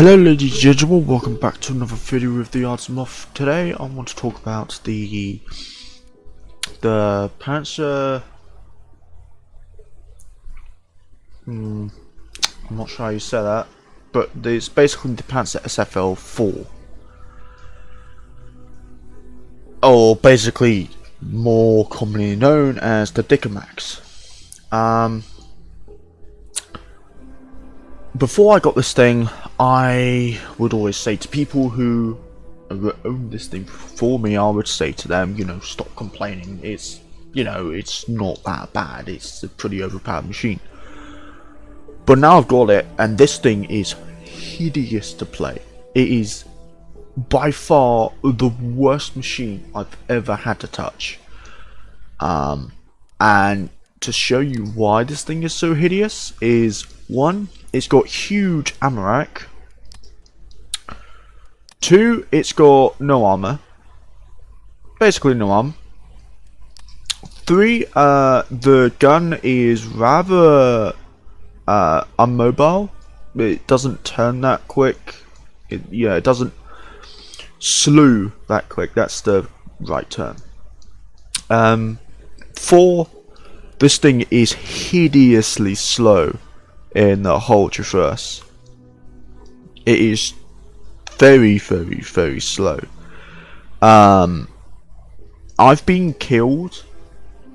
Hello ladies and gentlemen, welcome back to another video with the Ausf. Today I want to talk about the Panzer. I'm not sure how you say that, but it's basically the Panzer SFL4, or basically more commonly known as the Dickermax. Before I got this thing, I would always say to people who owned this thing before me, I would say to them, stop complaining. It's not that bad. It's a pretty overpowered machine. But now I've got it, and this thing is hideous to play. It is by far the worst machine I've ever had to touch. And to show you why this thing is so hideous is, one, it's got huge ammo rack. Two, it's got no armor. Basically no armor. Three, the gun is rather unmobile. It doesn't turn that quick. It doesn't slew that quick. That's the right term. Four, this thing is hideously slow in the whole traverse. It is very, very, very slow. I've been killed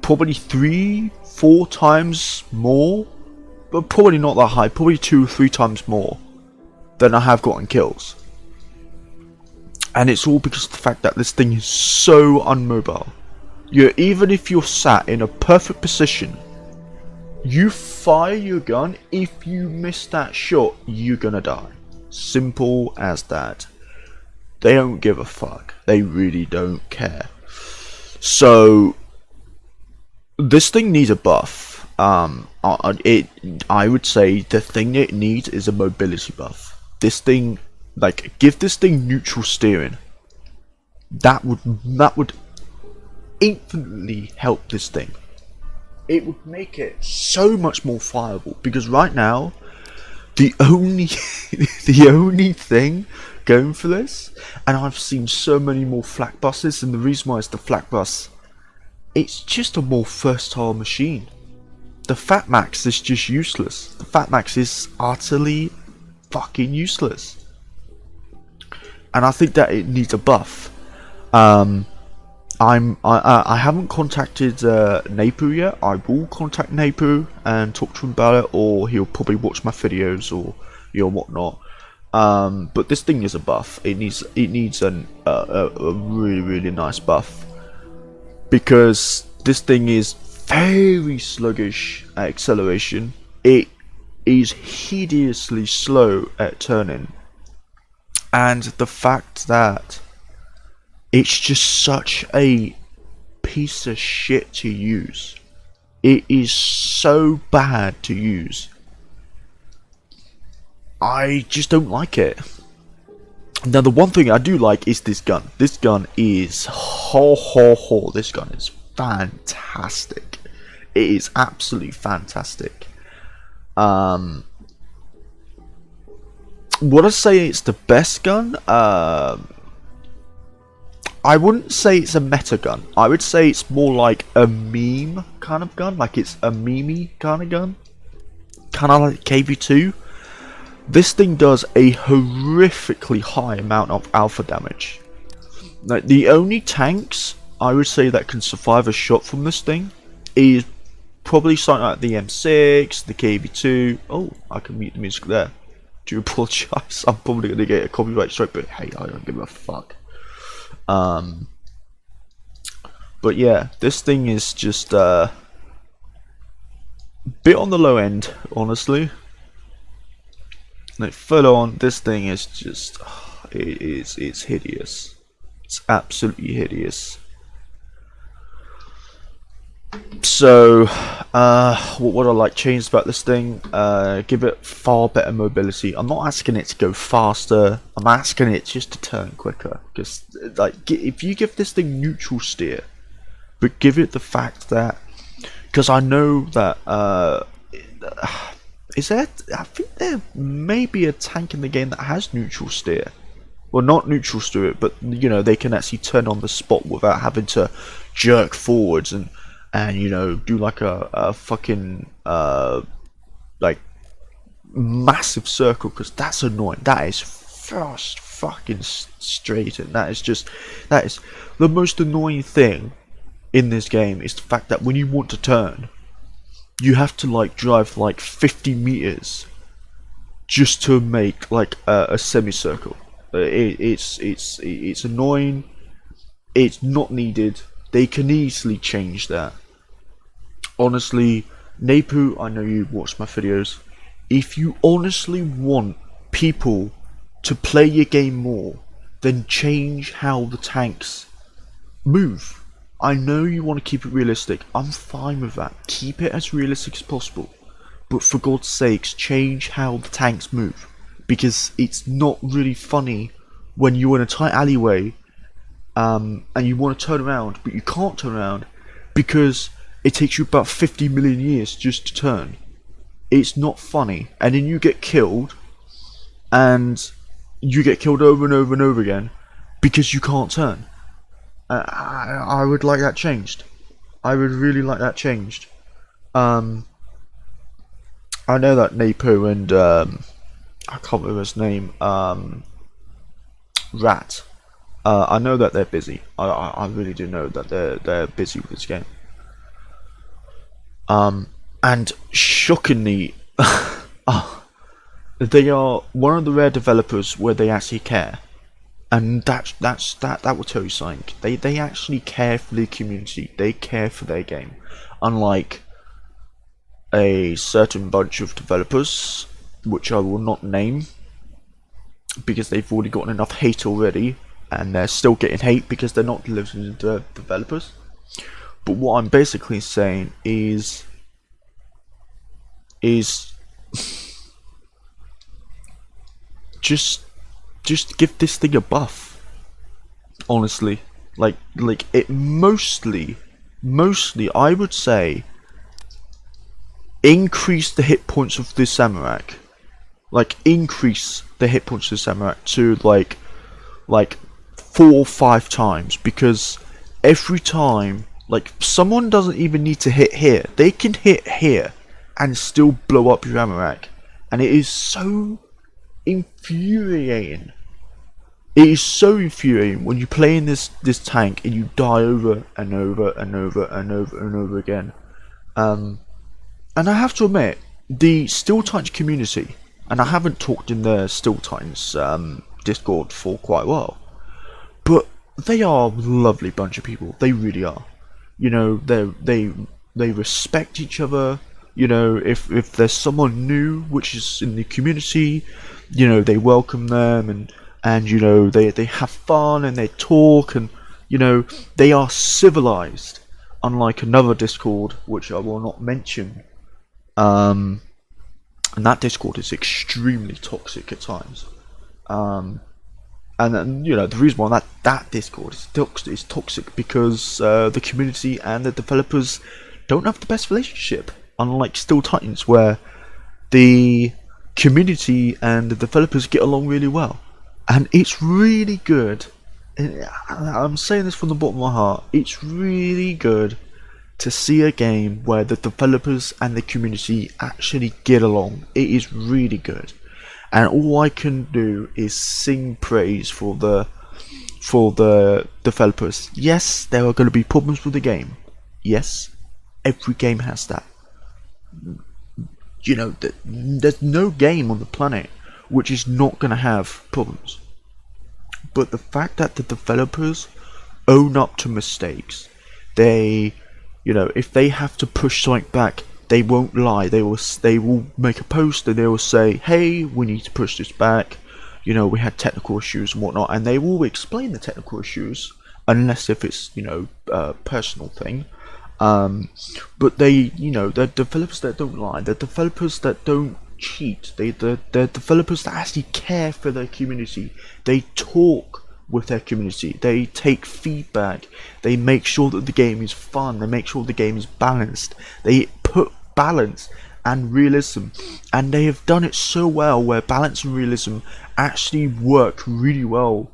probably 3-4 times more, but probably not that high, probably 2-3 times more than I have gotten kills. And it's all because of the fact that this thing is so unmobile. Even if you're sat in a perfect position, you fire your gun, if you miss that shot, you're gonna die. Simple as that. They don't give a fuck. They really don't care. So this thing needs a buff. I would say the thing it needs is a mobility buff. This thing, give this thing neutral steering. That would infinitely help this thing. It would make it so much more fireable, because right now the only thing going for this, and I've seen so many more flak buses, and the reason why it's the flak bus, it's just a more versatile machine. The Fatmax is just useless. The Fatmax is utterly fucking useless, and I think that it needs a buff. I haven't contacted Napu yet. I will contact Napu and talk to him about it, or he'll probably watch my videos or whatnot. But this thing is a buff. It needs a really, really nice buff, because this thing is very sluggish at acceleration. It is hideously slow at turning, and the fact that it's just such a piece of shit to use. It is so bad to use. I just don't like it. Now, the one thing I do like is this gun. This gun is this gun is fantastic. It is absolutely fantastic. Would I say it's the best gun? I wouldn't say it's a meta gun. I would say it's more like a meme kind of gun. Like it's a meme kind of gun. Kind of like KV2. This thing does a horrifically high amount of alpha damage. Like, the only tanks I would say that can survive a shot from this thing is probably something like the M6, the KV2. Oh, I can mute the music there. Do apologise. I'm probably going to get a copyright strike, but hey, I don't give a fuck. But yeah, this thing is just a bit on the low end, honestly. Like, full on, this thing is just, it's hideous. It's absolutely hideous. So, what would I like changed about this thing? Give it far better mobility. I'm not asking it to go faster. I'm asking it just to turn quicker. Because, if you give this thing neutral steer, but give it the fact that, because I know that Is there? I think there may be a tank in the game that has neutral steer. Well, not neutral steer, but you know they can actually turn on the spot without having to jerk forwards and you know do like a fucking like massive circle, because that's annoying. That is fast fucking straight, and that is the most annoying thing in this game is the fact that when you want to turn, you have to like drive like 50 meters just to make like a semicircle. It's annoying. It's not needed. They can easily change that. Honestly, Nepu, I know you watch my videos. If you honestly want people to play your game more, then change how the tanks move. I know you want to keep it realistic. I'm fine with that. Keep it as realistic as possible. But for God's sakes, change how the tanks move. Because it's not really funny when you're in a tight alleyway and you want to turn around, but you can't turn around because it takes you about 50 million years just to turn. It's not funny. And then you get killed, and you get killed over and over and over again because you can't turn. I would like that changed. I would really like that changed. I know that Nepo and I can't remember his name. Rat. I know that they're busy. I really do know that they're busy with this game. And shockingly, they are one of the rare developers where they actually care, and that will tell you something. They actually care for the community. They care for their game, unlike a certain bunch of developers, which I will not name, because they've already gotten enough hate already, and they're still getting hate because they're not delivering to developers. But what I'm basically saying is just give this thing a buff. Honestly, like it mostly I would say increase the hit points of this Samurai. Like increase the hit points of the Samurai to like 4 or 5 times, because every time, like, someone doesn't even need to hit here. They can hit here and still blow up your ammo rack, and it is so infuriating. It is so infuriating when you play in this tank and you die over and over and over and over and over again. And I have to admit, the Steel Titans community, and I haven't talked in the Steel Titans Discord for quite a while, but they are a lovely bunch of people. They really are. You know, they respect each other. You know, if there's someone new which is in the community, you know, they welcome them, and you know, they have fun and they talk, and you know, they are civilized, unlike another Discord which I will not mention. And that Discord is extremely toxic at times. And then, you know, the reason why that Discord is toxic because the community and the developers don't have the best relationship. Unlike Steel Titans, where the community and the developers get along really well, and it's really good. And I'm saying this from the bottom of my heart. It's really good to see a game where the developers and the community actually get along. It is really good. And all I can do is sing praise for the developers. Yes, there are going to be problems with the game. Yes, every game has that. You know, there's no game on the planet which is not going to have problems. But the fact that the developers own up to mistakes, they, you know, if they have to push something back, they won't lie. They will make a post and they will say, hey, we need to push this back. You know, we had technical issues and whatnot, and they will explain the technical issues, unless if it's, you know, a personal thing. But they, you know, they're developers that don't lie. They're developers that don't cheat. They're developers that actually care for their community. They talk with their community. They take feedback. They make sure that the game is fun. They make sure the game is balanced. They put balance and realism, and they have done it so well where balance and realism actually work really well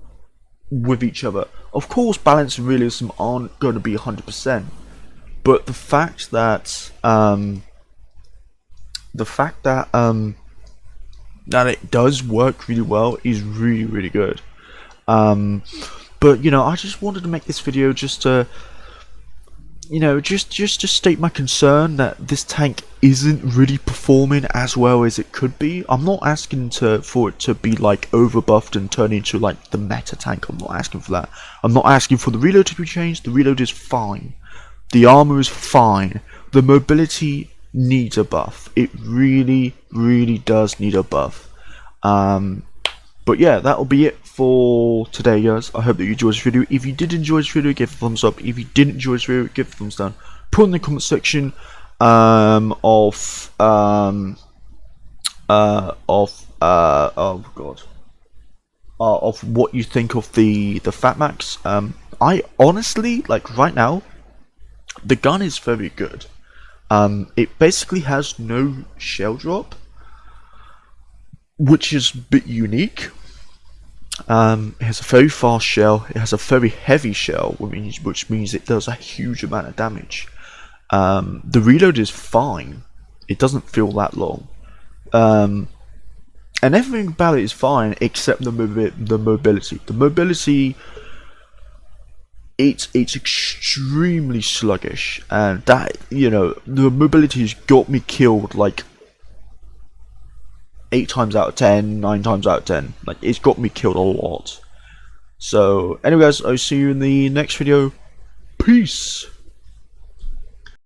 with each other. Of course, balance and realism aren't going to be 100%, but the fact that that it does work really well is really good. But you know, I just wanted to make this video just to, you know, just to state my concern that this tank isn't really performing as well as it could be. I'm not asking for it to be like overbuffed and turn into like the meta tank. I'm not asking for that. I'm not asking for the reload to be changed. The reload is fine. The armor is fine. The mobility needs a buff. It really does need a buff. But yeah, that'll be it for today, guys. I hope that you enjoyed this video. If you did enjoy this video, give it a thumbs up. If you didn't enjoy this video, give it a thumbs down. Put in the comment section of what you think of the Fatmax. I honestly, like, right now, the gun is very good. It basically has no shell drop, which is a bit unique. It has a very fast shell. It has a very heavy shell, which means it does a huge amount of damage. The reload is fine. It doesn't feel that long. And everything about it is fine except the mobility. The mobility, it's extremely sluggish, and that, you know, the mobility has got me killed like 8 times out of 10, 9 times out of 10. Like, it's got me killed a lot. So, anyway guys, I'll see you in the next video. Peace!